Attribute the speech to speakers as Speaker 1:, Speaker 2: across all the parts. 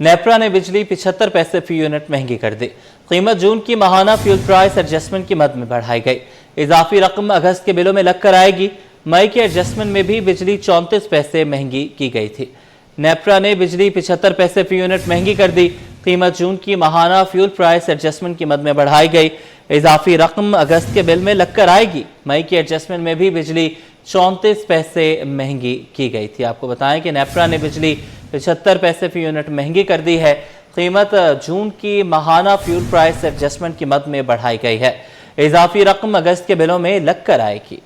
Speaker 1: नेपरा ने बिजली 75 पैसे फी यूनिट महंगी कर दी। कीमत जून की माहाना फ्यूल प्राइस एडजस्टमेंट की मद में बढ़ाई गई। इजाफी रकम अगस्त के बिलों में लगकर आएगी। मई के एडजस्टमेंट में भी बिजली 34 पैसे महंगी की गई थी। नेपरा ने बिजली 75 पैसे फी यूनिट महंगी कर दी। कीमत जून की माहाना फ्यूल प्राइस एडजस्टमेंट की मद में बढ़ाई गई। इजाफी रकम अगस्त के बिल में लगकर आएगी। मई के एडजस्टमेंट में भी बिजली 34 पैसे महंगी की गई थी। आपको बताएं कि नेपरा ने बिजली 75 पैसे फी यूनिट महंगी कर दी है। कीमत जून की माहाना फ्यूल प्राइस एडजस्टमेंट की मद में बढ़ाई गई है। इजाफी रकम अगस्त के बिलों में लगकर आएगी।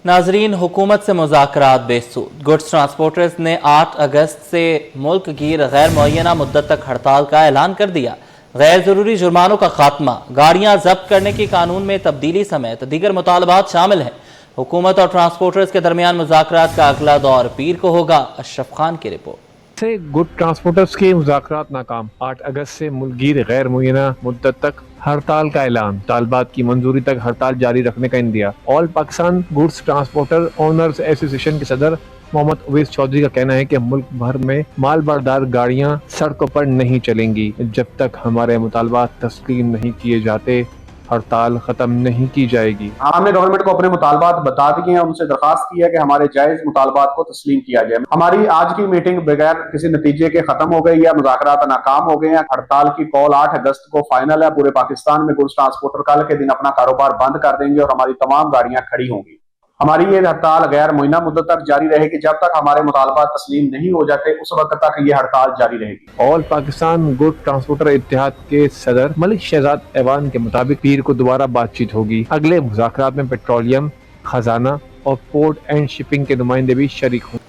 Speaker 1: नाजरीन, हुकूमत से मुज़ाकरात बेसूद। गुड्स ट्रांसपोर्टर्स ने 8 अगस्त से मुल्क गिर गैर मुअय्यना मुद्दत तक हड़ताल का ऐलान कर दिया। गैर ज़रूरी जुर्मानों का खात्मा, गाड़ियां जब्त करने की कानून में तब्दीली समेत दीगर मुतालबात शामिल हैं। हुकूमत और ट्रांसपोर्टर्स के दरमियान मुज़ाकरात का अगला दौर पीर को होगा। अशरफ खान की रिपोर्ट।
Speaker 2: से गुड ट्रांसपोर्टर्स के मुज़ाकरात नाकाम। 8 अगस्त से मुल्कगीर गैर मुअय्यना मुद्दत तक हड़ताल का ऐलान। तालबात की मंजूरी तक हड़ताल जारी रखने का India. All Pakistan goods transporter owners association के सदर मोहम्मद उवैस चौधरी का कहना है कि मुल्क भर में माल बरदार गाड़ियां सड़कों पर नहीं चलेंगी जब तक हमारे मुतालबात तस्लीम नहीं किए जाते। हड़ताल खत्म नहीं की जाएगी।
Speaker 3: हमने गवर्नमेंट को अपने मुतालबात बता दिए हैं, उनसे दरखास्त की है कि हमारे जायज मुतालबात को तस्लीम किया जाए। हमारी आज की मीटिंग बगैर किसी नतीजे के खत्म हो गई है, मुज़ाकरात नाकाम हो गए हैं। हड़ताल की कॉल 8 अगस्त को फाइनल है। पूरे पाकिस्तान में गुड्स ट्रांसपोर्टर कल के दिन अपना कारोबार बंद कर देंगे और हमारी तमाम गाड़ियां खड़ी होंगी। हमारी ये हड़ताल गैर मुअय्यना मुद्दत तक जारी रहेगी। जब तक हमारे मुतालबात तस्लीम नहीं हो जाते उस वक्त तक ये हड़ताल जारी रहेगी।
Speaker 2: ऑल पाकिस्तान गुड ट्रांसपोर्टर इत्तेहाद के सदर मलिक शहजाद ऐवान के मुताबिक पीर को दोबारा बातचीत होगी। अगले मुज़ाकरात में पेट्रोलियम, खजाना और पोर्ट एंड शिपिंग के नुमाइंदे भी शरीक होंगे।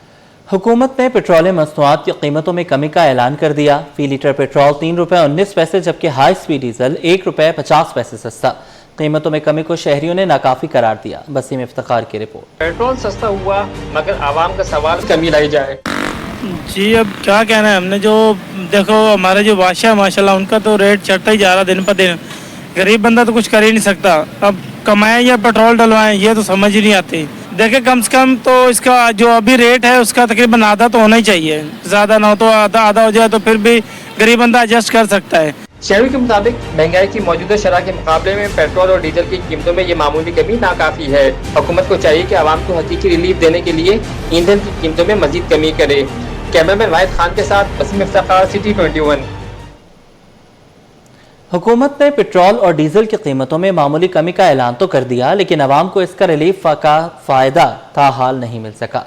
Speaker 1: हुकूमत ने पेट्रोलियम मसनूआत की कीमतों में कमी का ऐलान कर दिया। फी लीटर पेट्रोल 3 रुपये 19 पैसे जबकि हाई स्पीड डीजल 1 रुपये 50 पैसे सस्ता। कीमतों में कमी को शहरियों ने नाकाफी करार दिया। बसीम इफ्तिखार की रिपोर्ट।
Speaker 4: पेट्रोल सस्ता हुआ मगर आवाम का सवाल कमी लाई जाए।
Speaker 5: जी अब क्या कहना है, हमने जो देखो हमारे जो बादशाह माशाल्लाह उनका तो रेट चढ़ता ही जा रहा दिन पर दिन। गरीब बंदा तो कुछ कर ही नहीं सकता। अब कमाएं या पेट्रोल डलवाएं ये तो समझ ही नहीं आती। देखे कम से कम तो इसका जो अभी रेट है उसका तकरीबन आधा तो होना ही चाहिए। ज़्यादा ना हो तो आधा हो जाए तो फिर भी गरीब बंदा एडजस्ट कर सकता है।
Speaker 4: शहरी के मुताबिक महंगाई की मौजूदा शरह के मुकाबले में पेट्रोल और डीजल की कीमतों में ये मामूली कमी नाकाफी है। हुकूमत को चाहिए कि आवाम को हकीकी रिलीफ देने के लिए ईंधन की कीमतों में मजीद कमी करे। कैमरामैन वाहिद खान के साथ बसीम इफ्तिखार, सिटी 21।
Speaker 1: हुकूमत ने पेट्रोल और डीजल की कीमतों में मामूली कमी का ऐलान तो कर दिया लेकिन आवाम को इसका रिलीफ का फायदा ताहाल नहीं मिल सका।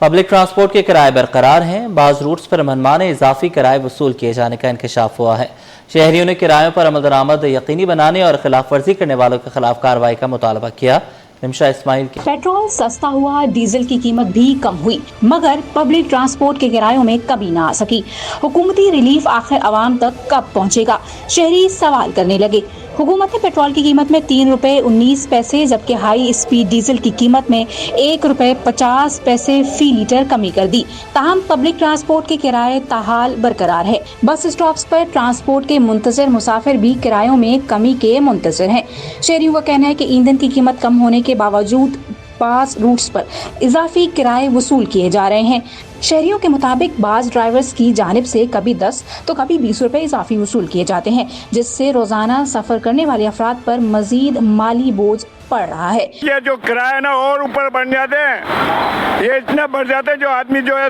Speaker 1: पब्लिक ट्रांसपोर्ट के किराए बरकरार हैं। बाज़ रूट्स पर मनमाने इजाफी किराए वसूल किए जाने का इंकशाफ हुआ है। शहरियों ने किरायों पर अमल दरामद यकीनी बनाने और खिलाफ वर्जी करने वालों के खिलाफ कार्रवाई का मुतालबा किया। निमशा इस्माइल की।
Speaker 6: पेट्रोल सस्ता हुआ, डीजल की कीमत भी कम हुई मगर पब्लिक ट्रांसपोर्ट के किरायों में कमी ना आ सकी। हुकूमती रिलीफ आखिर आवाम तक कब पहुंचेगा, शहरी सवाल करने लगे। हुकूमत ने पेट्रोल की कीमत में 3 रुपये 19 पैसे जबकि हाई स्पीड डीजल की कीमत में 1 रुपये 50 पैसे फी लीटर कमी कर दी। ताहम पब्लिक ट्रांसपोर्ट के किराए ताहाल बरकरार है। बस स्टॉप्स पर ट्रांसपोर्ट के मुंतजर मुसाफिर भी किरायों में कमी के मुंतजर हैं। शहरियों का कहना है कि ईंधन की कीमत कम होने के बावजूद बास रूट्स पर इजाफी किराए वसूल किए जा रहे हैं। शहरियों के मुताबिक बास ड्राइवर्स की जानिब से कभी 10 तो कभी 20 रुपए इजाफी वसूल किए जाते हैं जिससे रोजाना सफर करने वाले अफराद पर मजीद माली बोझ पड़ रहा है।
Speaker 7: ये जो किराया ना और ऊपर बढ़ जाते हैं, ये इतना बढ़ जाते हैं जो आदमी जो है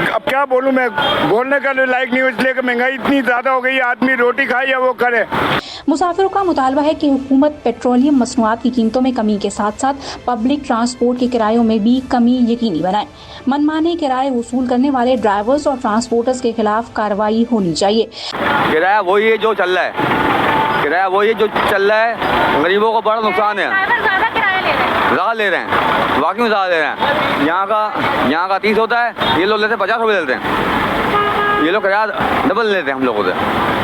Speaker 7: अब क्या बोलूं मैं, बोलने का लायक नहीं हो, इसलिए कि महंगाई इतनी ज्यादा हो गई, आदमी रोटी खाए या वो करे।
Speaker 6: मुसाफिरों का मुतालबा है कि हुकूमत पेट्रोलियम मसनूआत की कीमतों में कमी के साथ साथ पब्लिक ट्रांसपोर्ट के किरायों में भी कमी यकीनी बनाए। मनमाने किराए वसूल करने वाले ड्राइवर्स और ट्रांसपोर्टर्स के खिलाफ कार्रवाई होनी चाहिए।
Speaker 8: किराया वही है जो चल रहा है, किराया वही है जो चल रहा है। गरीबों को बड़ा नुकसान है, ज़्यादा ले रहे हैं, वाकई में ज़्यादा ले रहे हैं। यहाँ का 30 होता है, ये लोग लेते हैं 50 रुपये लेते हैं। ये लोग किराया डबल लेते हैं हम लोगों से।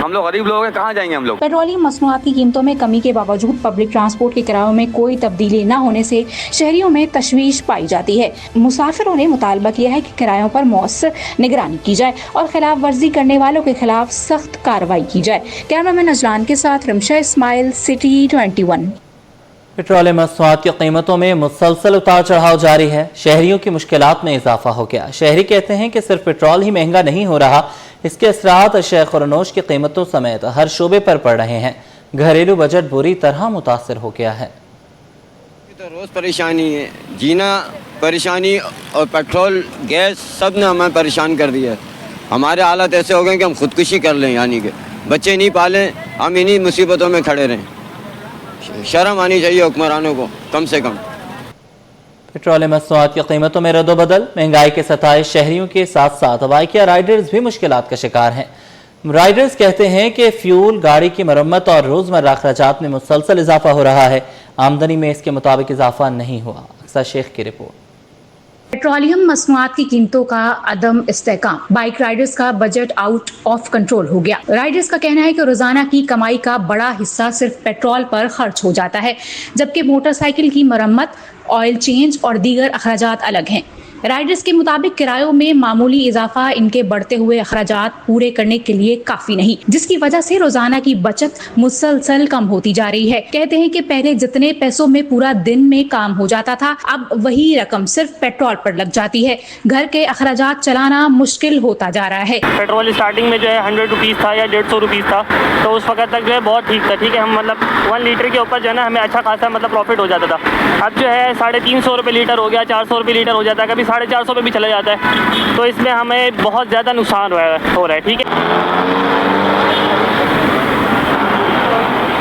Speaker 8: हम लोग गरीब लोग हैं, कहाँ जाएंगे हम लोग।
Speaker 6: पेट्रोलियम मसनूआत की कीमतों में कमी के बावजूद पब्लिक ट्रांसपोर्ट के किरायों में कोई तब्दीली न होने से शहरियों में तशवीश पाई जाती है। मुसाफिरों ने मुतालबा किया है कि किरायों पर मौसर निगरानी की जाए और खिलाफ वर्जी करने वालों के खिलाफ सख्त कार्रवाई की जाए। कैमरामैन अजलान के साथ रिमशा इस्माइल, सिटी 21।
Speaker 1: पेट्रोलियम मसनूआत की कीमतों में मुसलसल उतार चढ़ाव जारी है। शहरियों की मुश्किलात में इजाफा हो गया। शहरी कहते हैं कि सिर्फ पेट्रोल ही महंगा नहीं हो रहा, इसके असरात अशिया खुरनोश की कीमतों समेत हर शोबे पर पड़ रहे हैं। घरेलू बजट बुरी तरह मुतासर हो गया है।
Speaker 9: तो रोज़ परेशानी है, जीना परेशानी और पेट्रोल गैस सब ने हमें परेशान कर दिया है। हमारे हालात ऐसे हो गए कि हम खुदकुशी कर लें, यानी कि बच्चे नहीं पालें, हम इन्हीं मुसीबतों में खड़े रहें। शर्म आनी चाहिए हुक्मरानों को कम से कम।
Speaker 1: पेट्रोलियम मसनूआत की कीमतों में रद्दोबदल, महंगाई के सताइश शहरियों के साथ साथ बाइकिया राइडर्स भी मुश्किलात का शिकार हैं। राइडर्स कहते हैं कि फ्यूल, गाड़ी की मरम्मत और रोजमर्रा अखराजात में मुसलसल इजाफा हो रहा है। आमदनी में इसके मुताबिक इजाफा नहीं हुआ। अक्सर शेख की रिपोर्ट।
Speaker 6: पेट्रोलियम मसनूआत की कीमतों का अदम इस्तेहकाम, बाइक राइडर्स का बजट आउट ऑफ कंट्रोल हो गया। राइडर्स का कहना है कि रोजाना की कमाई का बड़ा हिस्सा सिर्फ पेट्रोल पर खर्च हो जाता है, जबकि मोटरसाइकिल की मरम्मत, ऑयल चेंज और दीगर अखराजात अलग हैं। राइडर्स के मुताबिक किरायों में मामूली इजाफा इनके बढ़ते हुए अखराजात पूरे करने के लिए काफी नहीं, जिसकी वजह से रोजाना की बचत मुसलसल कम होती जा रही है। कहते हैं कि पहले जितने पैसों में पूरा दिन में काम हो जाता था, अब वही रकम सिर्फ पेट्रोल पर लग जाती है। घर के अखराजात चलाना मुश्किल होता जा रहा है।
Speaker 5: पेट्रोल स्टार्टिंग में जो है 100 रुपीज़ था या 150 रुपीज़ था, तो उस वक्त तक जो है बहुत ठीक था। ठीक है, हम मतलब 1 लीटर के ऊपर जो है ना हमें अच्छा खासा मतलब प्रॉफिट हो जाता था। अब जो है 350 रुपये लीटर हो गया, 400 रुपये लीटर हो जाता है, कभी 450 पे भी चला जाता है। तो इसमें हमें बहुत ज़्यादा नुकसान हो रहा है। ठीक है,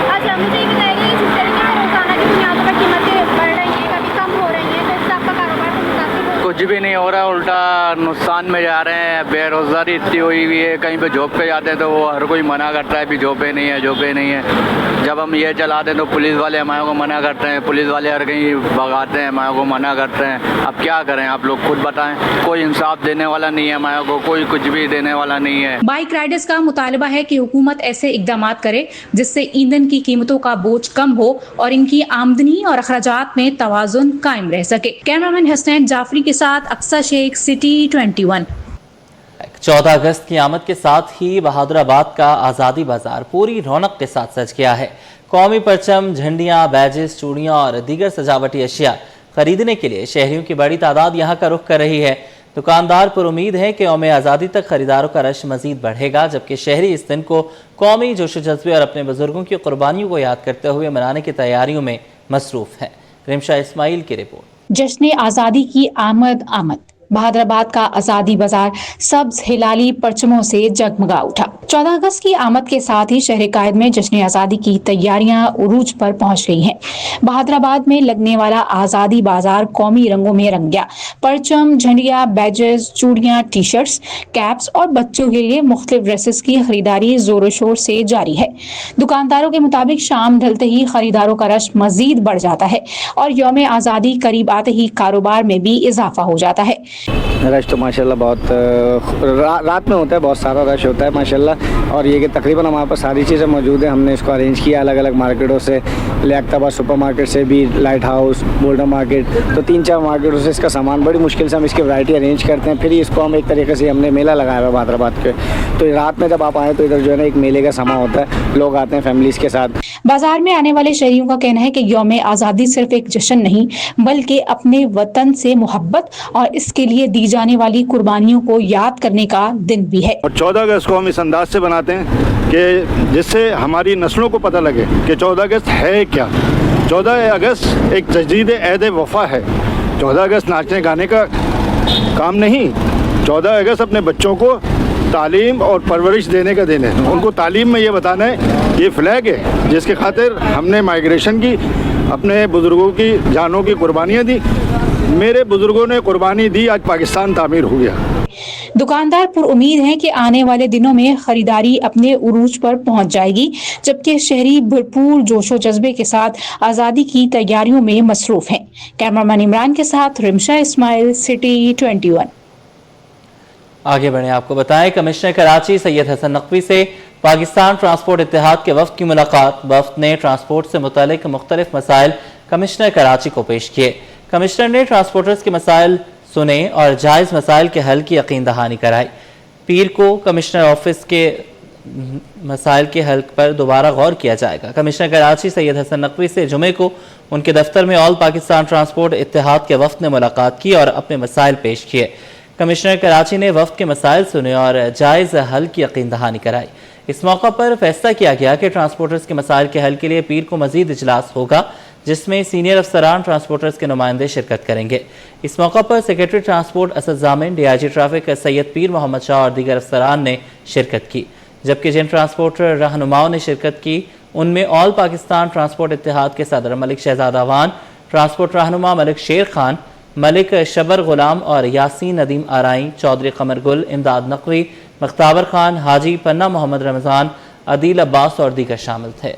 Speaker 10: अच्छा मुझे ये बताइए, जिस तरीके से रोजाना की बुनियादों पर कीमतें बढ़ रही हैं, कभी कम हो रही हैं, तो इससे आपका कारोबार तो मुतासिर हो?
Speaker 11: कुछ भी नहीं हो रहा, उल्टा नुकसान में जा रहे हैं। बेरोजगारी इतनी हुई हुई है, कहीं पे जॉब पे जाते हैं तो वो हर कोई मना करता है, भी जॉब पे नहीं है, जॉब पे नहीं है। जब हम ये चलाते हैं तो पुलिस वाले हमारे को मना करते हैं, पुलिस वाले हर कहीं भगाते हैं, हमारे को मना करते हैं। अब क्या करें, आप लोग खुद बताएं। कोई इंसाफ देने वाला नहीं है, हमारे को कोई कुछ भी देने वाला नहीं है।
Speaker 6: बाइक राइडर्स का मुतालबा है कि हुकूमत ऐसे इकदाम करे जिससे ईंधन की कीमतों का बोझ कम हो और इनकी आमदनी और अखराजात में तवाजुन कायम रह सके। कैमरामैन हसनैन जाफरी के साथ अक्सर शेख, सिटी 21।
Speaker 1: 14 अगस्त की आमद के साथ ही बहादुराबाद का आज़ादी बाजार पूरी रौनक के साथ सज गया है। कौमी परचम, झंडियाँ, बैजेस, चूड़ियाँ और दीगर सजावटी अशिया खरीदने के लिए शहरियों की बड़ी तादाद यहाँ का रुख कर रही है। दुकानदार पर उम्मीद है कि यौम आज़ादी तक खरीदारों का रश मजीद बढ़ेगा, जबकि शहरी इस दिन को कौमी जोश जज्बे और अपने बुजुर्गों की कुर्बानियों को याद करते हुए मनाने की तैयारियों में मसरूफ़ है। रिमशा इस्माइल की रिपोर्ट।
Speaker 6: जश्न आज़ादी की आमद आमद, बहादुराबाद का आज़ादी बाजार सब्ज हिलाली परचमों से जगमगा उठा। 14 अगस्त की आमद के साथ ही शहर कायद में जश्न आज़ादी की तैयारियां उरूज पर पहुंच गई हैं। बहादुराबाद में लगने वाला आज़ादी बाजार कौमी रंगों में रंग गया। परचम, झंडिया, बैजेस, चूड़ियां, टी शर्ट्स, कैप्स और बच्चों के लिए मुख्तलिफ ड्रेसेस की खरीदारी जोरों शोर से जारी है। दुकानदारों के मुताबिक शाम ढलते ही खरीदारों का रश मजीद बढ़ जाता है और यौम आज़ादी करीब आते ही कारोबार में भी इजाफा हो जाता है।
Speaker 11: रश तो माशाल्लाह बहुत रात में होता है, बहुत सारा रश होता है माशाल्लाह। और ये कि तकरीबन हमारे पास सारी चीज़ें मौजूद हैं। हमने इसको अरेंज किया अलग अलग मार्केटों से, लियाकताबाद सुपर मार्केट से भी, लाइट हाउस, बोल्डर मार्केट, तो 3-4 मार्केटों से इसका सामान बड़ी मुश्किल से हम इसकी वैरायटी अरेंज करते हैं। फिर इसको हम एक तरीके से हमने मेला लगाया हुआ बहादुराबाद के, तो रात में जब आप आए तो इधर जो है ना एक मेले का समा होता है, लोग आते हैं फैमिलीज़ के साथ।
Speaker 6: बाजार में आने वाले शहरियों का कहना है कि यौम आज़ादी सिर्फ एक जश्न नहीं, बल्कि अपने वतन से मोहब्बत और इसके लिए दी जाने वाली कुर्बानियों को याद करने का दिन भी है।
Speaker 7: और 14 अगस्त को हम इस अंदाज से बनाते हैं कि जिससे हमारी नस्लों को पता लगे कि 14 अगस्त है क्या। 14 अगस्त एक तजदीद अहद वफा है। 14 अगस्त नाचने गाने का काम नहीं। 14 अगस्त अपने बच्चों को तालीम और परवरिश देने का दिन है। उनको तालीम में ये बताना है ये फ्लैग है जिसके खातिर हमने माइग्रेशन की, अपने बुज़ुर्गों की जानों की कुर्बानियाँ दी। मेरे बुज़ुर्गों ने कुर्बानी दी, आज पाकिस्तान तामीर हो गया।
Speaker 6: दुकानदार पर उम्मीद है कि आने वाले दिनों में खरीदारी अपने उरूज पर पहुंच जाएगी, जबकि शहरी भरपूर जोशो जज्बे के साथ आज़ादी की तैयारियों में मसरूफ हैं। कैमरामैन इमरान के साथ रिमशा इस्माइल, सिटी 21।
Speaker 1: आगे बढ़े, आपको बताएं कमिश्नर कराची सैयद हसन नकवी से पाकिस्तान ट्रांसपोर्ट इत्तेहाद के वफ्द की मुलाकात। वफ्द ने ट्रांसपोर्ट से मुतालिक मुख्तलिफ मसाइल कमिश्नर कराची को पेश किए। कमिश्नर ने ट्रांसपोर्टर्स के मसाइल सुने और जायज़ मसाइल के हल की यकीन दहानी कराई। पीर को कमिश्नर ऑफिस के मसाइल के हल पर दोबारा गौर किया जाएगा। कमिश्नर कराची सैयद हसन नकवी से जुमे को उनके दफ्तर में ऑल पाकिस्तान ट्रांसपोर्ट इत्तेहाद के वफ्द ने मुलाकात की और अपने मसाइल पेश किए। कमिश्नर कराची ने वफ्द के मसाइल सुने और जायज़ हल की यकीन दहानी कराई। इस मौका पर फैसला किया गया कि ट्रांसपोर्टर्स के मसाइल के हल के लिए पीर को मजीद इजलास होगा, जिसमें सीनियर अफसरान ट्रांसपोर्टर्स के नुमाइंदे शिरकत करेंगे। इस मौका पर सेक्रेटरी ट्रांसपोर्ट असद जामिन, DIG ट्रैफिक सैयद पीर मोहम्मद शाह और दीगर अफसरान ने शिरकत की। जबकि जिन ट्रांसपोर्टर रहनुमाओं ने शिरकत की उनमें ऑल पाकिस्तान ट्रांसपोर्ट इत्तेहाद के सदर मलिक शहजादा वान, ट्रांसपोर्ट रहनुमा मलिक शेर खान, मलिक शबर गुलाम और यासीन नदीम आराई, चौधरी कमर गुल, इमदाद नकवी, मख्ताबर खान, हाजी पन्ना मोहम्मद रमज़ान, अदील अब्बास और दीगर शामिल थे।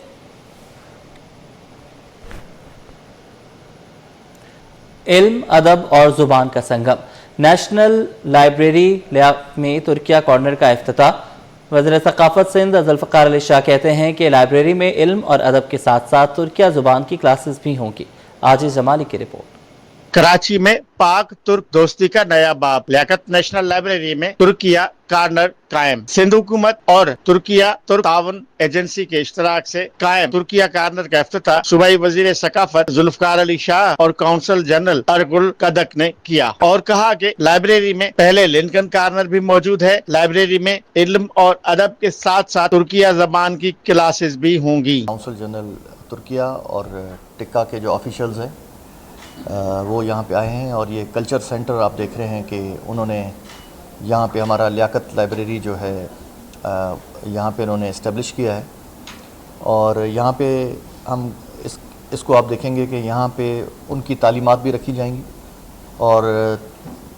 Speaker 1: इल्म, अदब और ज़ुबान का संगम। नेशनल लाइब्रेरी में तुर्किया कॉर्नर का इफ्तिताह। वज़ीर सकाफत सिंध ज़ुल्फ़िकार अली शाह कहते हैं कि लाइब्रेरी में इल्म और अदब के साथ साथ तुर्किया ज़ुबान की क्लासेस भी होंगी। आजिज़ जमाली की रिपोर्ट।
Speaker 12: कराची में पाक तुर्क दोस्ती का नया बाब। लियाकत नेशनल लाइब्रेरी में तुर्किया कॉर्नर कायम। सिंध हुकूमत और तुर्किया तुर्क ताउन एजेंसी के इश्तराक से कायम तुर्किया कॉर्नर का इफ्तिताह सूबाई वजीर सकाफत ज़ुल्फ़िकार अली शाह और काउंसल जनरल अरगुल कदक ने किया और कहा कि लाइब्रेरी में पहले लिंकन कॉर्नर भी मौजूद है। लाइब्रेरी में इल्म और अदब के साथ साथ तुर्किया जबान की क्लासेस भी होंगी।
Speaker 13: काउंसल जनरल तुर्किया और टिक्का के जो ऑफिशियल्स हैं वो यहाँ पे आए हैं और ये कल्चर सेंटर आप देख रहे हैं कि उन्होंने यहाँ पे हमारा लियाकत लाइब्रेरी जो है यहाँ पे उन्होंने इस्टेब्लिश किया है और यहाँ पे हम इसको आप देखेंगे कि यहाँ पे उनकी तालीमात भी रखी जाएंगी और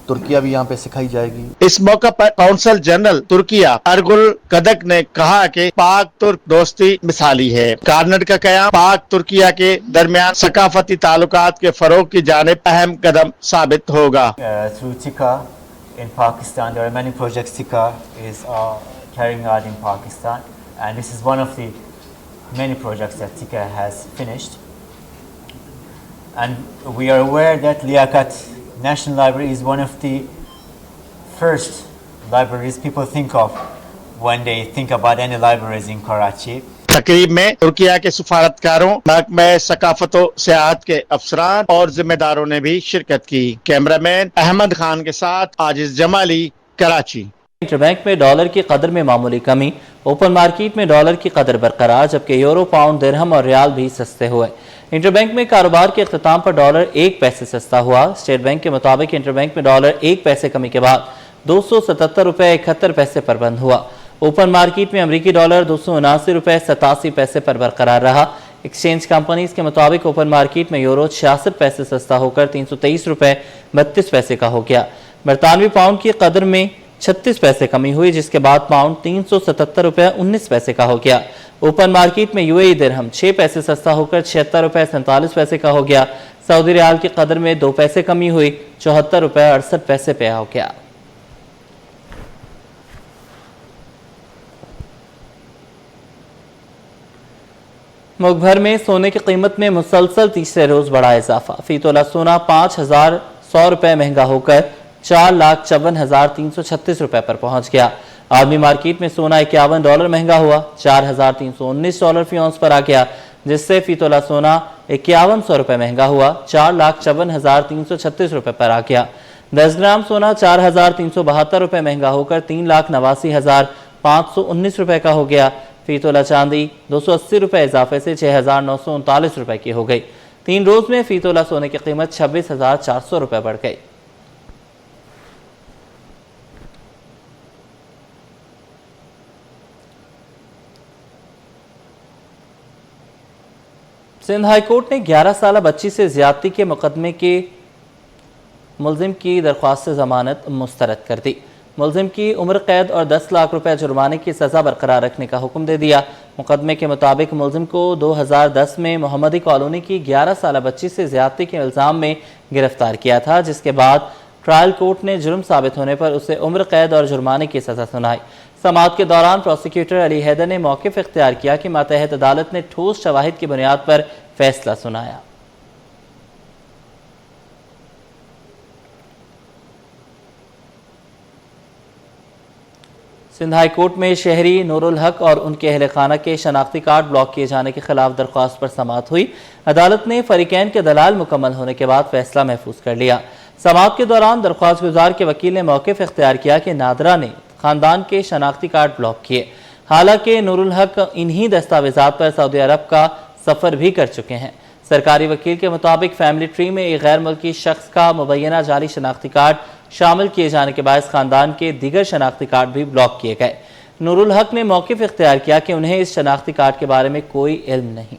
Speaker 13: तुर्किया भी यहाँ पे सिखाई जाएगी।
Speaker 12: इस मौका पर काउंसल जनरल तुर्किया अरगुल कदक ने कहा कि पाक तुर्क दोस्ती मिसाली है। कॉर्नर का कयाम पाक तुर्किया के दरमियान सकाफती ताल्लुकात के फरोग की जानिब अहम कदम साबित होगा।
Speaker 14: Through TICA in Pakistan, there are many projects TICA is carrying out in Pakistan, and this is one of the many projects that TICA has finished. And we are aware that Liaquat National Library is one of the first libraries people think of when they think about any libraries in Karachi.
Speaker 12: तकरीब में तुर्किया के सफारतकारों, महकमा सकाफत व सियाहत के अफसरान और जिम्मेदारों ने भी शिरकत की। कैमरामैन अहमद खान के साथ आजिज जमाली, कराची।
Speaker 1: इंटरबैंक में डॉलर की कदर में मामूली कमी। ओपन मार्केट में डॉलर की कदर बरकरार, जबकि यूरो, पाउंड, दिरहम और रियाल भी सस्ते हुए। इंटरबैंक में कारोबार के अख्ताम पर डॉलर 1 पैसे सस्ता हुआ। स्टेट बैंक के मुताबिक इंटरबैंक में डॉलर 1 पैसे कमी के बाद 277 रुपये 71 पैसे पर बंद हुआ। ओपन मार्केट में अमरीकी डॉलर 279 रुपये 87 पैसे पर बरकरार रहा। एक्सचेंज कंपनीज के मुताबिक ओपन मार्केट में यूरो 66 पैसे सस्ता होकर 323 रुपये 32 पैसे का हो गया। बरतानवी पाउंड की कदर में 36 पैसे कमी हुई, जिसके बाद पाउंड 377 रुपये 19 पैसे का हो गया। ओपन मार्केट में यूएई दिरहम 6 पैसे सस्ता होकर 76 रुपये 47 पैसे का हो गया। सऊदी रियाल की कदर में 2 पैसे कमी हुई, 74 रुपये 68 पैसे पे हो गया। मुल्क भर में सोने की कीमत में मुसलसल तीसरे रोज बड़ा इजाफा। फी तोला सोना 5,100 रुपये महंगा होकर 4,54,336 रुपये पर पहुंच गया। आलमी मार्केट में सोना $51 महंगा हुआ, $4,319 फी औंस पर आ गया, जिससे फी तोला सोना 5,100 रुपये महंगा हुआ, 4,54,336 रुपये पर आ गया। 10 ग्राम सोना 4,372 रुपये महंगा होकर 3,89,519 रुपये का हो गया। फी तोला चांदी 280 रुपये इजाफे से 6,939 रुपये की हो गई। 3 रोज में फी तोला सोने की कीमत 26,400 रुपये बढ़ गई। सिंध हाई कोर्ट ने 11 साल बच्ची से ज्यादती के मुकदमे के मुलजिम की दरख्वास्त से जमानत मुस्तरद कर दी। मुलजिम की उम्र कैद और 10 लाख रुपए जुर्माने की सज़ा बरकरार रखने का हुक्म दे दिया। मुकदमे के मुताबिक मुलजिम को 2010 में मोहम्मदी कॉलोनी की 11 साल बच्ची से ज्यादती के इल्ज़ाम में गिरफ्तार किया था, जिसके बाद ट्रायल कोर्ट ने जुर्म साबित होने पर उसे उम्र कैद और जुर्माने की सज़ा सुनाई। समाअत के दौरान प्रोसिक्यूटर अली हैदर ने मौक़िफ़ इख्तियार किया कि मातहत अदालत ने ठोस शवाहिद की बुनियाद पर फैसला सुनाया। सिंध हाई कोर्ट में शहरी नूरुल हक और उनके अहल खाना के शनाख्ती कार्ड ब्लॉक किए जाने के खिलाफ दरख्वास्त पर समाअत हुई। अदालत ने फरीकैन के दलाल मुकम्मल होने के बाद फैसला महफूज कर लिया। समाअत के दौरान दरख्वास्त गुजार के वकील ने मौक़िफ़ इख्तियार किया कि नादरा ने खानदान के शनाख्ती कार्ड ब्लॉक किए। हालांकि नूरुल हक इन्हीं दस्तावेजात पर सऊदी अरब का सफ़र भी कर चुके हैं। सरकारी वकील के मुताबिक फैमिली ट्री में एक गैर मुल्की शख्स का मुबैना जाली शनाख्ती कार्ड शामिल किए जाने के बायस खानदान के दीगर शनाख्ती कार्ड भी ब्लॉक किए गए। नूरुल हक ने मौक़िफ़ इख्तियार किया कि उन्हें इस शनाख्ती कार्ड के बारे में कोई इल्म नहीं।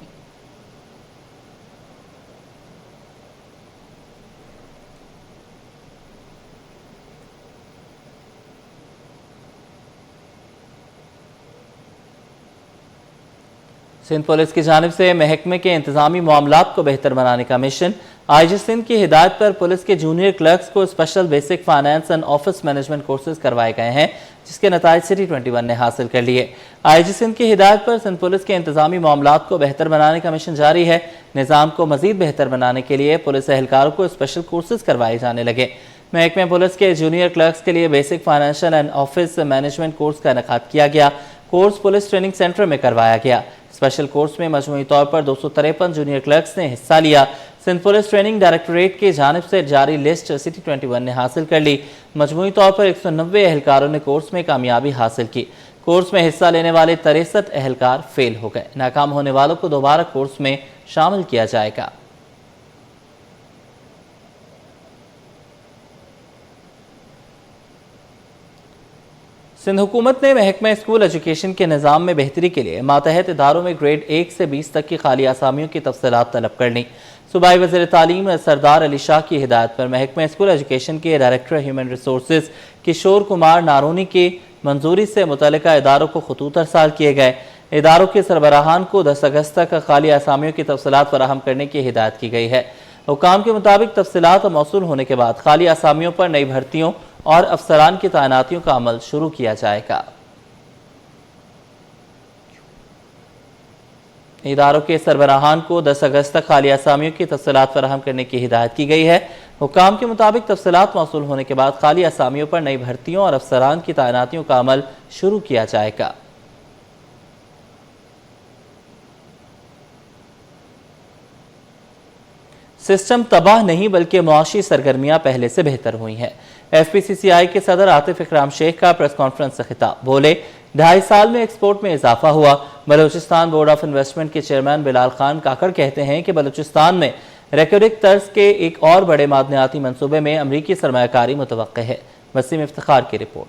Speaker 1: सिंध पुलिस की जानिब से महकमे के इंतजामी मामलात को बेहतर बनाने का मिशन। IG सिंध की हिदायत पर पुलिस के जूनियर क्लर्क्स को special basic finance and office management courses करवाए गए हैं, जिसके नताइज सिटी 21 ने हासिल कर लिए। IG सिंध की हिदायत पर सिंध पुलिस के इंतजामी मामलात को बेहतर बनाने का मिशन जारी है। निज़ाम को मजीद बेहतर बनाने के लिए पुलिस एहलकारों को स्पेशल कोर्सेज करवाए जाने लगे। महकमे पुलिस के जूनियर क्लर्क्स के लिए basic financial and office management course का इनेकाद किया गया। कोर्स पुलिस ट्रेनिंग सेंटर में करवाया गया। स्पेशल कोर्स में मजमूई तौर पर 253 जूनियर क्लर्क्स ने हिस्सा लिया। सिंध पुलिस ट्रेनिंग डायरेक्टोरेट की जानिब से जारी लिस्ट सिटी 21 ने हासिल कर ली। मजमूई तौर पर 190 एहलकारों ने कोर्स में कामयाबी हासिल की। कोर्स में हिस्सा लेने वाले 63 एहलकार फेल हो गए। नाकाम होने वालों को दोबारा कोर्स में शामिल किया जाएगा। सिंध हुकूमत ने महकमा स्कूल एजुकेशन के निज़ाम में बेहतरी के लिए मातहत इदारों में ग्रेड 1 से 20 तक की खाली आसामियों की तफसीलात तलब कर ली। सूबाई वज़ीर तालीम सरदार अली शाह की हिदायत पर महकमा स्कूल एजुकेशन के director human resources Kishore Kumar नारोनी की मंजूरी से मुतल्लिका इदारों को खतूत अरसाल किए गए। इदारों के सरबराहान को 10 अगस्त तक खाली आसामियों की तफसीलात फराहम करने की हिदायत की गई है। हुकाम के मुताबिक तफसीलात मौसूल होने के बाद खाली आसामियों पर नई भर्तियों और अफसरान की तैनातियों का अमल शुरू किया जाएगा। इदारों के सरबराहान को 10 अगस्त तक खाली आसामियों की तफसीलात फराहम करने की हिदायत की गई है। हुकाम के मुताबिक तफसीलात मौसूल होने के बाद खाली आसामियों पर नई भर्तियों और अफसरान की तैनातियों का अमल शुरू किया जाएगा। सिस्टम तबाह नहीं बल्कि मुआशी सरगर्मियां पहले से बेहतर हुई हैं। FPCCI के सदर आतिफ इकराम शेख का प्रेस कॉन्फ्रेंस से खिताब। बोले 2.5 साल में एक्सपोर्ट में इजाफा हुआ। बलूचिस्तान बोर्ड ऑफ इन्वेस्टमेंट के चेयरमैन बिलाल खान काकड़ कहते हैं कि बलूचिस्तान में रेकोडिक तर्ज के एक और बड़े मादनियाती मंसूबे में अमरीकी सरमायाकारी मुतवक्के है। वसीम इफ्तिखार की रिपोर्ट।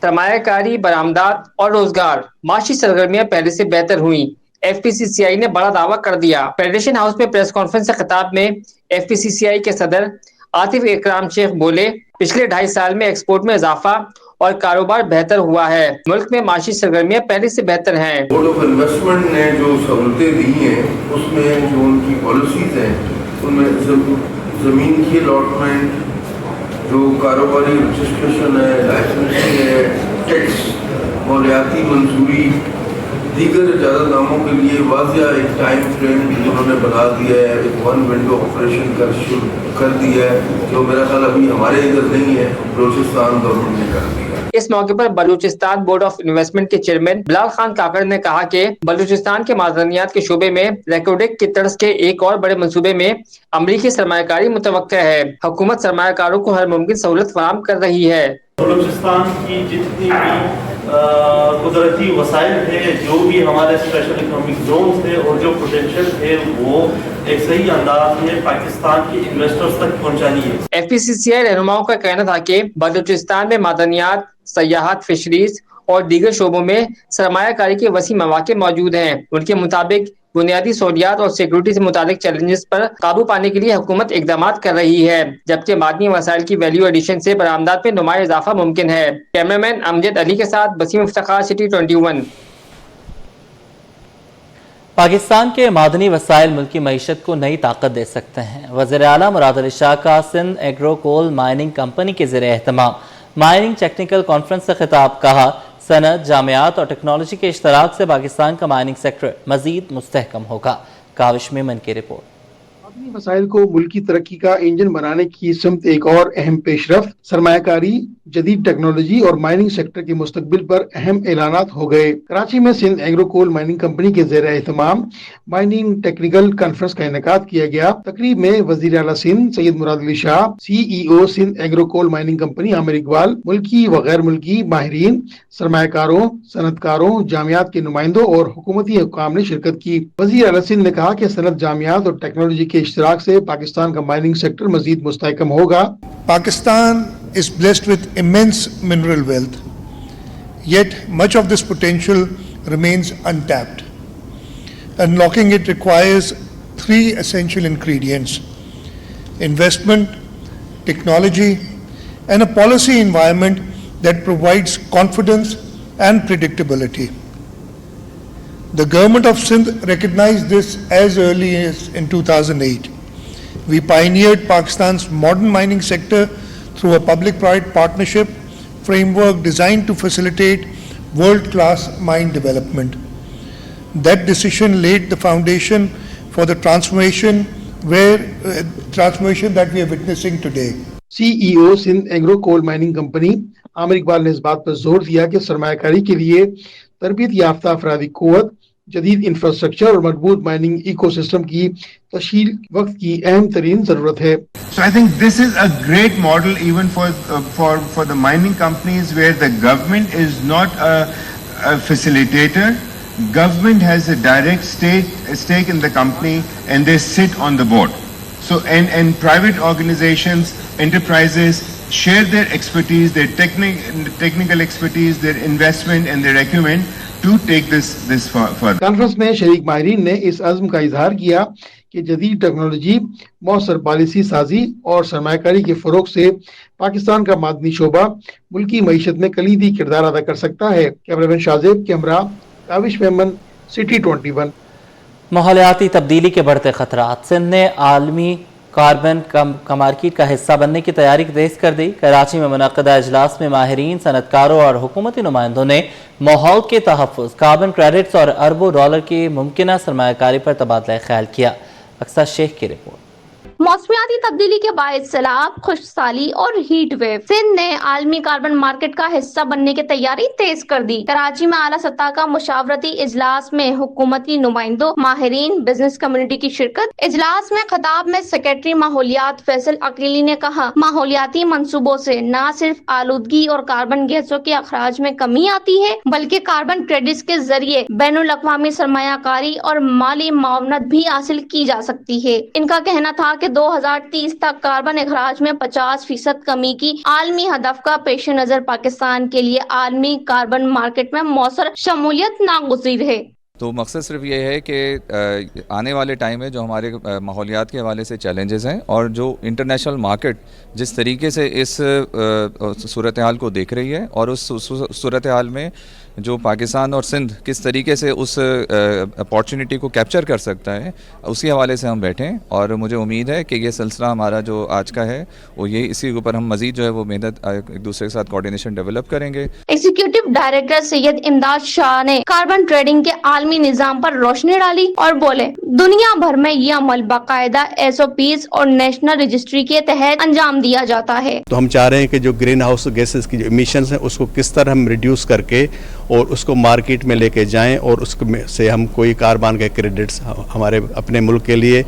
Speaker 4: सरमायाकारी, बरामदात और रोजगार माशी सरगर्मियां पहले से बेहतर हुई। FPCCI ने बड़ा दावा कर दिया। फेडरेशन हाउस में प्रेस कॉन्फ्रेंस से खिताब में FPCCI के सदर आतिफ इकराम शेख बोले, पिछले 2.5 साल में एक्सपोर्ट में इजाफा और कारोबार बेहतर हुआ है। मुल्क में माशी सरगर्मियां पहले से बेहतर हैं।
Speaker 15: बोर्ड ऑफ इन्वेस्टमेंट ने जो सहूलतें दी हैं उसमें जो उनकी पॉलिसीज हैं उनमें ज़मीन की अलॉटमेंट, जो कारोबारी रजिस्ट्रेशन है, लाइसेंसिंग है, टैक्स, मौलियाती मंजूरी, दीगर ज़्यादा कामों के लिए वाज़िया एक टाइम फ्रेम उन्होंने बना दिया है। एक 1 विंडो ऑपरेशन कर दिया है, जो मेरा ख्याल अभी हमारे इधर नहीं है, बलूचिस्तान गवर्नमेंट ने कर दिया।
Speaker 4: इस मौके पर बलूचिस्तान बोर्ड ऑफ इन्वेस्टमेंट के चेयरमैन बिलाल खान काकड़ ने कहा कि बलूचिस्तान के मादनियात के शोबे में रेकोडिक की तर्ज के एक और बड़े मंसूबे में अमरीकी सरमायाकारी मुतवक्का है। हुकूमत सरमायाकारों को हर मुमकिन सहूलत फराहम कर रही है।
Speaker 16: बलूचिस्तान की जितनी भी कुदरती वसाइल थे, जो भी हमारे स्पेशल इकोनॉमिक जोन थे और जो पोटेंशियल थे, वो एक सही अंदाज में पाकिस्तान के इन्वेस्टर्स तक पहुंचानी है। FPCCI रहनुमाओं का कहना था कि बलूचिस्तान में मादनियात, सयाहत, फिशरीज और दीगर शोबों में सरमायाकारी के वसी मौके मौजूद हैं। उनके मुताबिक बुनियादी सहूलियात और सिक्योरिटी से मुताबिक चैलेंजेस पर काबू पाने के लिए हुकूमत इकदाम कर रही है, जबकि मादनी वसाइल की वैल्यू एडिशन से बरामदात में नुमाया इजाफा मुमकिन है। कैमरामैन अमजद अली के साथ वसीम इफ्तिखार, सिटी 21।
Speaker 1: पाकिस्तान के मादनी वसाइल मुल्क की मईशत को नई ताकत दे सकते हैं। वज़ीर आला मुराद अली शाह का Sindh agro coal mining company के ज़रिए एहतमाम। माइनिंग टेक्निकल कॉन्फ्रेंस से खिताब। कहा, सनत, जामियात और टेक्नोलॉजी के इश्तराक से पाकिस्तान का माइनिंग सेक्टर मजीद मुस्तहकम होगा। काविश मेमन की रिपोर्ट।
Speaker 17: अपनी वसाइल को मुल्की तरक्की का इंजन बनाने की सिमत एक और अहम पेशरफ्त, सरमायाकारी, जदीद टेक्नोलॉजी और माइनिंग सेक्टर के मुस्तकबिल पर अहम ऐलानात हो गए। कराची में Sindh agro coal mining company के ज़ेर एहतमाम माइनिंग टेक्निकल कॉन्फ्रेंस का इनेकाद किया गया। तकरीब में वज़ीर आला Sindh Syed Murad Ali Shah, CEO Sindh agro coal mining company Aamir Iqbal, मुल्की व गैर मुल्की माहिरीन, सरमायाकारों, सनतकारों, जामियात के नुमाइंदों और हुकूमती हुक्काम ने शिरकत की। वज़ीर आला सिंध ने कहा कि सनत, जामियात और टेक्नोलॉजी के इश्तराक से पाकिस्तान का माइनिंग सेक्टर मजीद मुस्तहकम होगा।
Speaker 18: Pakistan is blessed with immense mineral wealth, yet much of this potential remains untapped. Unlocking it requires three essential ingredients: investment, technology, and a policy environment that provides confidence and predictability. The government of Sindh recognized this as early as in 2008. We pioneered Pakistan's modern mining sector through a public-private partnership framework designed to facilitate world-class mine development. That decision laid the foundation for the transformation that we are witnessing today.
Speaker 17: CEO Sindh agro coal mining company Aamir Iqbal ने इस बात पर जोर दिया कि सरमायाकारी के लिए तरबियत याफ्ता अफरादी क़ुव्वत, जदीद इंफ्रास्ट्रक्चर और मजबूत माइनिंग इकोसिस्टम की तश्कील वक्त की अहम तरीन जरूरत है।
Speaker 19: So I think this is a great model even for the mining companies, where the government is not a facilitator. Government has a direct stake in the company and they sit on the board. So and private organizations, enterprises share their expertise, their technical expertise, their investment and their acumen to take this further.
Speaker 17: Conference में शरीक माहिरीन ने इस अज़्म का इजहार किया कि जदीद technology, मौसर policy साजी और सरमायाकारी के फरोग से पाकिस्तान का मादनी शोबा मुल्की मईशत में कलीदी किरदार अदा कर सकता है। कैमरामैन शाहजेब के हमरा काविश मेमन, सिटी 21।
Speaker 1: माहौलियाती तब्दीली के बढ़ते खतरात। सिंध ने आलमी कार्बन मार्केट का हिस्सा बनने की तैयारी तेज कर दी। कराची में मुनक़दा इजलास में माहिरीन, सनतकारों और हुकूमती नुमाइंदों ने माहौल के तहफ़्फ़ुज़, कार्बन क्रेडिट्स और अरबों डॉलर की मुमकिना सरमायाकारी पर तबादला ख्याल किया। अक्सर शेख की रिपोर्ट।
Speaker 10: मौसमियाती तब्दीली के बायस सैलाब, खुश्कसाली और हीट वेव सिंध ने आलमी कार्बन मार्केट का हिस्सा बनने की तैयारी तेज कर दी। कराची में आला सतह का मुशावरती इजलास में हुकूमती नुमाइंदों, माहिरीन, बिजनेस कम्युनिटी की शिरकत। इजलास में खिताब में सेक्रेटरी माहौलियात फैसल अकीली ने कहा, माहौलियाती मंसूबों से न सिर्फ आलूदगी और कार्बन गैसों के अखराज में कमी आती है, बल्कि कार्बन क्रेडिट्स के जरिए बैनुल अक़वामी सरमायाकारी और माली मावनत भी हासिल की जा सकती है। इनका कहना था कि 2030 तक कार्बन अखराज में 50% कमी की आलमी हदफ का पेश नजर पाकिस्तान के लिए आलमी कार्बन मार्केट में मौसर शमूलियत नागुज़ीर है।
Speaker 20: तो मकसद सिर्फ ये है कि आने वाले टाइम में जो हमारे माहौलियात के हवाले से चैलेंजेस हैं और जो इंटरनेशनल मार्केट जिस तरीके से इस सूरत हाल को देख रही है और उस सूरत हाल में जो पाकिस्तान और सिंध किस तरीके से उस अपॉर्चुनिटी को कैप्चर कर सकता है, उसी हवाले से हम बैठें। और मुझे उम्मीद है कि ये सिलसिला हमारा जो आज का है वो ये इसी के ऊपर हम मजीद जो है वो मेहनत एक दूसरे के साथ कोऑर्डिनेशन डेवलप करेंगे।
Speaker 10: एग्जीक्यूटिव डायरेक्टर सैयद इमदाद शाह ने कार्बन ट्रेडिंग के आलमी निजाम पर रोशनी डाली और बोले, दुनिया भर में ये अमल बाकायदा SOPs और नेशनल रजिस्ट्री के तहत अंजाम दिया जाता है।
Speaker 21: तो हम चाह रहे हैं कि जो ग्रीन हाउस गैसेस की जो इमिशंस हैं उसको किस तरह हम रिड्यूस करके और उसको मार्केट में लेके जाएं और उसमें से हम कोई कार्बन के क्रेडिट्स हमारे अपने मुल्क के लिए,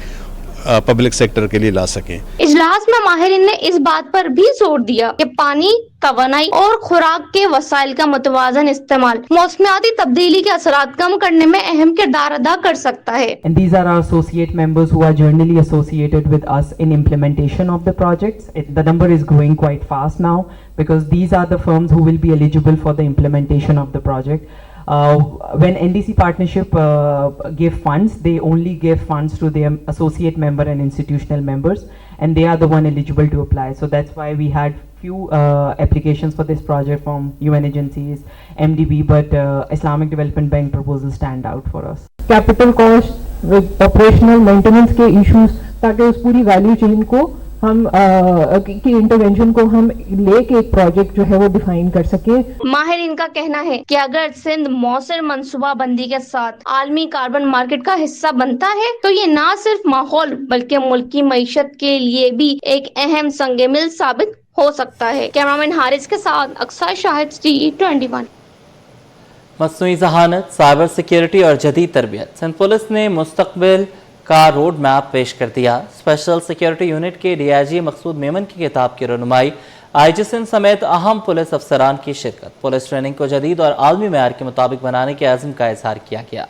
Speaker 21: पब्लिक सेक्टर के लिए ला सकें।
Speaker 10: इजलास में माहिरीन ने इस बात पर भी जोर दिया कि पानी, तवानाई और खुराक के वसाइल का मुतवाज़न इस्तेमाल मौसमियाती तब्दीली के असरात कम करने में अहम किरदार अदा कर सकता है।
Speaker 22: And these are our associate members who are generally associated with us in implementation of the projects. The number is growing quite fast now because these are the firms who will be eligible for the implementation of the project. When NDC partnership give funds, they only give funds to their associate member and institutional members, and they are the one eligible to apply. So that's why we had few applications for this project from UN agencies, MDB, but Islamic Development Bank proposals stand out for us.
Speaker 23: Capital cost with operational maintenance के issues, ताकि उस पूरी value chain को
Speaker 22: हम की intervention को हम लेके एक प्रोजेक्ट जो है वो डिफाइन कर सके।
Speaker 10: माहिरीन का कहना है कि अगर सिंध मौसर मनसूबाबंदी के साथ आलमी कार्बन मार्केट का हिस्सा बनता है तो ये न सिर्फ माहौल बल्कि मुल्क की मईशत के लिए भी एक अहम संगे मिल साबित हो सकता है। कैमरामैन हारिस के साथ अक्सर शाहिद T21।
Speaker 1: मसनूई जहानत, साइबर सिक्योरिटी और जदीद तरबियत। सिंध पुलिस ने मुस्तकबिल का रोड मैप पेश कर दिया। स्पेशल सिक्योरिटी यूनिट के DIG मकसूद मेमन की किताब की रनुमाई, IG सिंध समेत अहम पुलिस अफसरान की शिरकत। पुलिस ट्रेनिंग को जदीद और आलमी मेयार के मुताबिक बनाने के अज़्म का इजहार किया गया।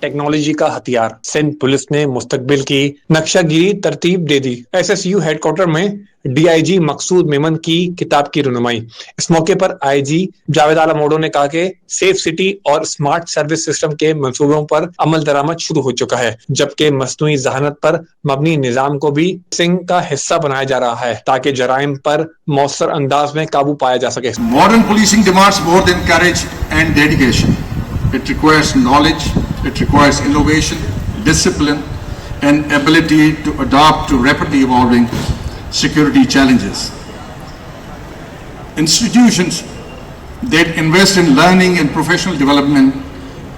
Speaker 2: टेक्नोलॉजी का हथियार, सिंध पुलिस ने मुस्तकबिल की नक्शागिरी तरतीब दे दी। SSU हेडक्वार्टर में DIG मकसूद मेमन की किताब की रुनुमाई। इस मौके पर IG जावेद आला मोडो ने कहा कि सेफ सिटी और स्मार्ट सर्विस सिस्टम के मंसूबों पर अमल दरामद शुरू हो चुका है, जबकि मसनूई जहानत पर मबनी निजाम को भी सिंह का हिस्सा बनाया जा रहा है ताकि जराइम पर मौसर अंदाज में काबू पाया जा सके।
Speaker 3: Modern policing demands more than courage and dedication. It requires knowledge, it requires innovation, discipline, and ability to adapt to rapidly evolving security challenges. Institutions that invest in learning and professional development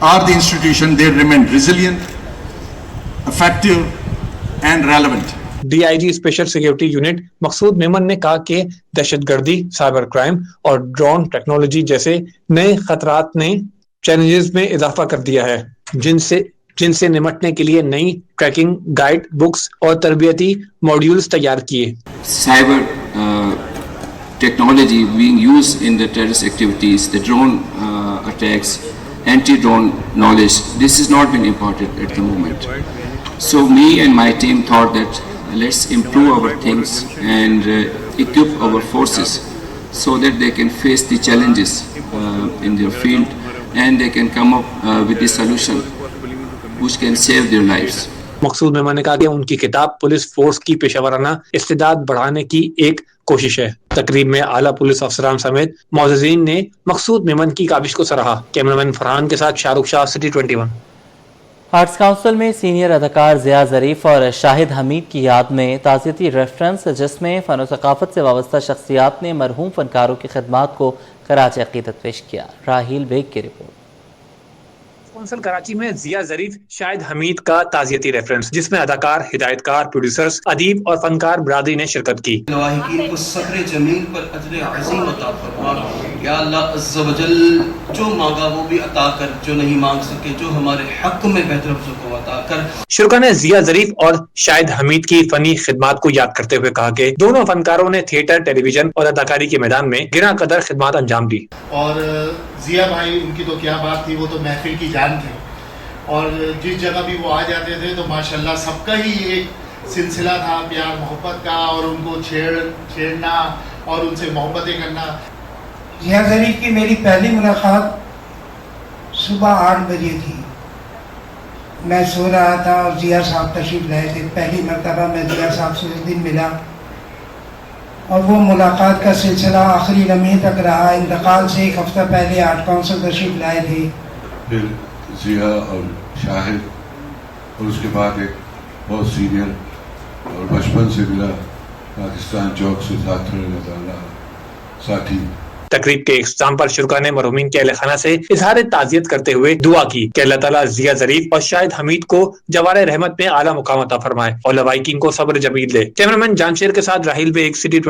Speaker 3: are the institutions that remain resilient, effective, and relevant.
Speaker 2: DIG special security unit Maqsood Memon ने कहा कि दहशतगर्दी, cyber crime और drone technology जैसे नए खतरात ने challenges में इजाफा कर दिया है, जिनसे निपटने के लिए नई ट्रैकिंग गाइड बुक्स और तरबियती मॉड्यूल्स तैयार किए।
Speaker 23: Cyber technology being used in the terrorist activities, the drone attacks, anti-drone knowledge, this has not been imported at the moment. So me and my team thought that let's improve our things and equip our forces so that they can face the challenges in their field and they can come up with the solution which can save their lives.
Speaker 2: मकसूद मेमन ने कहा कि उनकी किताब police force की पेशेवराना इस्तेदाद बढ़ाने की एक कोशिश है। तकरीब में आला पुलिस अफसरान समेत मौजूदीन ने मकसूद मेमन की काविश को सराहा। कैमरामैन फरहान के साथ Shahrukh Shah, city 21।
Speaker 1: Arts council में सीनियर अदाकार ज़िया ज़रीफ और शाहिद हमीद की याद में ताज़ियती रेफरेंस, जिसमें फ़न व सक़ाफ़त से वाबस्ता शख्सियात ने मरहूम फ़नकारों की खिदमात को खराज अक़ीदत पेश किया। राहील बेग की रिपोर्ट।
Speaker 2: काउंसिल कराची में ज़िया ज़रीफ, शाहिद हमीद का ताज़ियती रेफरेंस, जिसमें अदाकार, हिदायतकार, प्रोड्यूसर्स, अदीब और फनकार बरादरी ने शिरकत की।
Speaker 24: लवाहिकीन को सब्र जमील पर अजर अज़ीम अता फरमा। या अल्लाह अज़्ज़ व जल, जो मांगा वो भी अता कर, जो नहीं मांग सके जो हमारे हक में बेहतर को अता कर।
Speaker 2: शुरा ने ज़िया ज़रीफ और शाहिद हमीद की फनी खिदमात को याद करते हुए कहा कि दोनों फनकारों ने थिएटर, टेलीविजन और अदाकारी के मैदान में गिरा कदर खिदमात अंजाम दी।
Speaker 25: और ज़िया भाई, उनकी तो क्या बात थी, वो तो महफिल की जान थे और जिस जगह भी वो आ जाते थे तो माशाल्लाह सबका ही एक सिलसिला था प्यार मोहब्बत का, और उनको छेड़ना और उनसे मोहब्बतें करना।
Speaker 26: ज़िया ज़रीफ की मेरी पहली मुलाकात सुबह 8 बजे थी। मैं सो रहा था और ज़िया साहब तशरीफ लाए थे। पहली मरतबा मैं ज़िया साहब से उस दिन मिला और वो मुलाकात का सिलसिला आखिरी लम्हे तक रहा। इंतकाल से एक हफ्ता पहले आर्ट काउंसिल तशरीफ लाए थे।
Speaker 15: फिर ज़िया और शाहिद, और उसके बाद एक बहुत सीनियर और बचपन से मिला पाकिस्तान चौक से साथी।
Speaker 2: तकरीब के इख्तिताम पर शुरा ने मरहूमीन के अहले खाना से इजहार ताज़ियत करते हुए दुआ की कि अल्लाह ताला ज़िया ज़रीफ और शाहिद हमीद को जवारे रहमत में आला मुकाम अता फरमाए और लवाहिकीन को सब्र जमील दे। कैमरामैन जानशेर के साथ राहील बेग, सिटी 20।